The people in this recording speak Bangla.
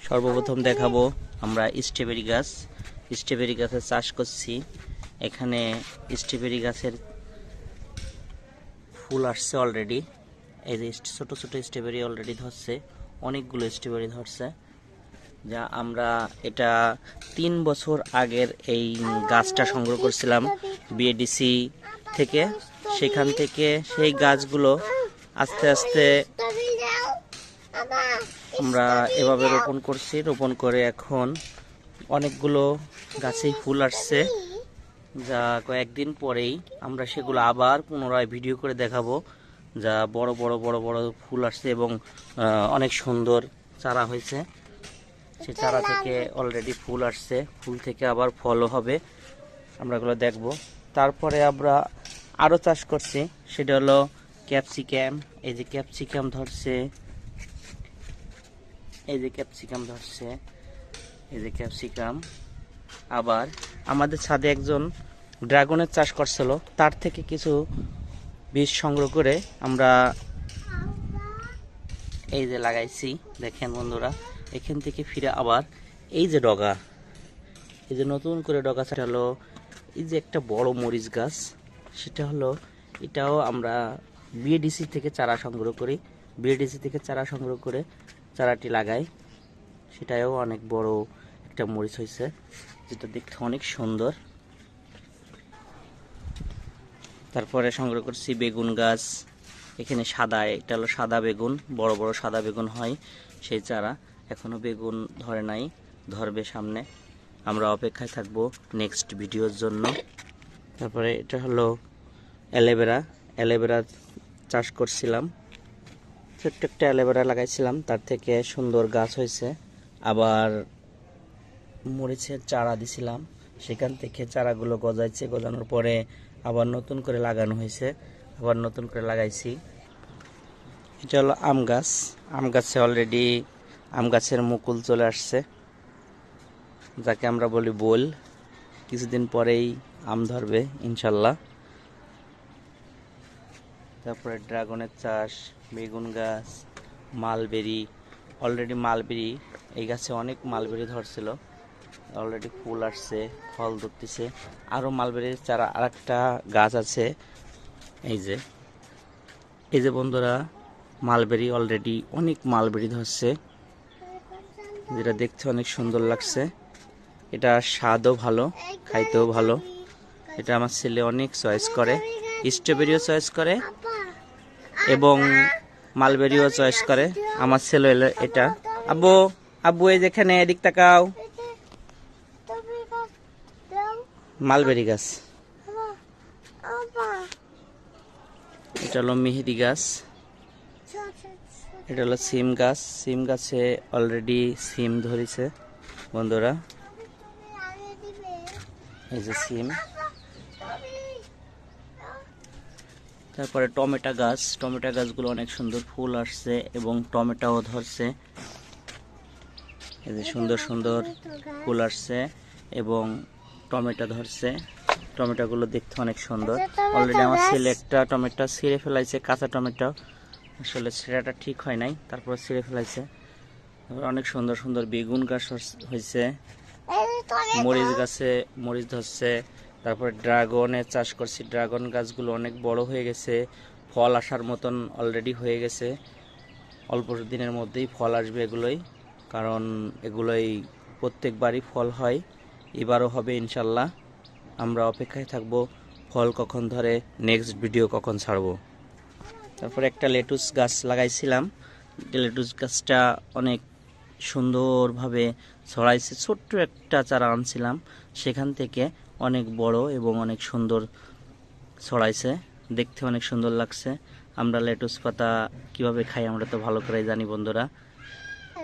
সর্বপ্রথম দেখাবো আমরা স্ট্রবেরি গাছ। স্ট্রবেরি গাছের চাষ করছি। এখানে স্ট্রবেরি গাছের ফুল আসছে অলরেডি। এই যে ছোট ছোট স্ট্রবেরি অলরেডি ধরছে, অনেকগুলো স্ট্রবেরি ধরছে। যা আমরা এটা 3 বছর আগের এই গাছটা সংগ্রহ করছিলাম বিএডিসি থেকে। সেখান থেকে সেই গাছগুলো আস্তে আস্তে আমরা এভাবে রোপণ করছি। রোপণ করে এখন অনেকগুলো গাছেই ফুল আসছে, যা কয়েকদিন পরেই আমরা সেগুলো আবার পুনরায় ভিডিও করে দেখাবো। যা বড় বড় বড় বড় ফুল আসছে এবং অনেক সুন্দর চারা হয়েছে। সে চারা থেকে অলরেডি ফুল আসছে, ফুল থেকে আবার ফলও হবে, আমরা এগুলো দেখব। তারপরে আমরা আরও চাষ করছি, সেটা হলো ক্যাপসিকাম। এই যে ক্যাপসিকাম ধরছে, এই যে ক্যাপসিকাম ধরছে, এই যে ক্যাপসিকাম। আবার আমাদের ছাদে একজন ড্রাগনের চাষ করছিল, তার থেকে কিছু বীজ সংগ্রহ করে আমরা এই যে লাগাইছি। দেখেন বন্ধুরা, এখান থেকে ফিরে আবার এই যে ডগা, এই যে নতুন করে ডগা ছাড়া হলো এই যে একটা বড় মরিচ গাছ, সেটা হলো এটাও আমরা বিএডিসি থেকে চারা সংগ্রহ করি। বিএডিসি থেকে চারা সংগ্রহ করে চারাটি লাগাই, সেটাও অনেক বড় একটা মরিচ হয়েছে, যেটা দেখতে অনেক সুন্দর। তারপরে সংগ্রহ করছি বেগুন গাছ। এখানে সাদা, এটা হলো সাদা বেগুন, বড় বড় সাদা বেগুন হয় সেই চারা। এখনো বেগুন ধরে নাই, ধরবে সামনে। আমরা অপেক্ষায় থাকবো নেক্সট ভিডিওর জন্য। তারপরে এটা হলো অ্যালোভেরা। অ্যালোভেরা চাষ করছিলাম, ছোট্ট একটা অ্যালোভেরা লাগাইছিলাম, তার থেকে সুন্দর গাছ হয়েছে। আবার মরিচের চারা দিছিলাম, সেখান থেকে চারাগুলো গজাইছে, গজানোর পরে আবার নতুন করে লাগানো হয়েছে, আবার নতুন করে লাগাইছি। এটা হলো আম গাছ। আম গাছে অলরেডি আম গাছের মুকুল চলে আসছে, যাকে আমরা বলি বোল। কিছুদিন পরেই আম ধরবে ইনশাল্লাহ। তারপরে ড্রাগনের চাষ, বেগুন গাছ, মালবেরি। অলরেডি মালবেরি, এই গাছে অনেক মালবেরি ধরছিল, অলরেডি ফুল আসছে, ফল ধরতেছে। আরও মালবেরির চারা আরেকটা গাছ আছে, এই যে এই যে বন্ধুরা, মালবেরি অলরেডি অনেক মালবেরি ধরছে, যেটা দেখতে অনেক সুন্দর লাগছে। এটা স্বাদও ভালো, খাইতেও ভালো। এটা আমার ছেলে অনেক চয়েস করে, স্ট্রবেরিও চয়েস করে এবং মালবেরিও চয়েস করে। আমার ছেলে এলো এটা। আব্বু, আব্বু এই যেখানে এদিক তাকাও, মালবেরি গাছ। এটা হলো মেহেদি গাছ। এটা হলো সিম গাছ। সিম গাছে অলরেডি সিম ধরেছে বন্ধুরা, এই যে সিম। তারপরে টমেটো গাছ। টমেটো গাছগুলো অনেক সুন্দর ফুল আসছে এবং টমেটোও ধরছে, এই যে সুন্দর সুন্দর ফুল আসছে এবং টমেটো ধরছে। টমেটোগুলো দেখতে অনেক সুন্দর। অলরেডি আমার ছেলে একটা টমেটো ছিঁড়ে ফেলাইছে, কাঁচা টমেটো, আসলে ছিঁড়াটা ঠিক হয় নাই, তারপর ছিঁড়ে ফেলাইছে। অনেক সুন্দর সুন্দর বেগুন গাছ হয়েছে, মরিচ গাছে মরিচ ধরছে। তারপরে ড্রাগনের চাষ করছি। ড্রাগন গাছগুলো অনেক বড় হয়ে গেছে, ফল আসার মতন অলরেডি হয়ে গেছে। অল্প দিনের মধ্যেই ফল আসবে এগুলোই, কারণ এগুলোই প্রত্যেকবারই ফল হয়, এবারও হবে ইনশাল্লাহ। আমরা অপেক্ষায় থাকবো ফল কখন ধরে, নেক্সট ভিডিও কখন ছাড়বো। তারপরে একটা লেটুস গাছ লাগাইছিলাম, লেটুস গাছটা অনেক সুন্দরভাবে ছড়াইছে। ছোট্ট একটা চারা আনছিলাম, সেখান থেকে অনেক বড় এবং অনেক সুন্দর ছড়াইছে, দেখতে অনেক সুন্দর লাগছে। আমরা লেটুস পাতা কিভাবে খাই আমরা তো ভালো করে জানি বন্ধুরা।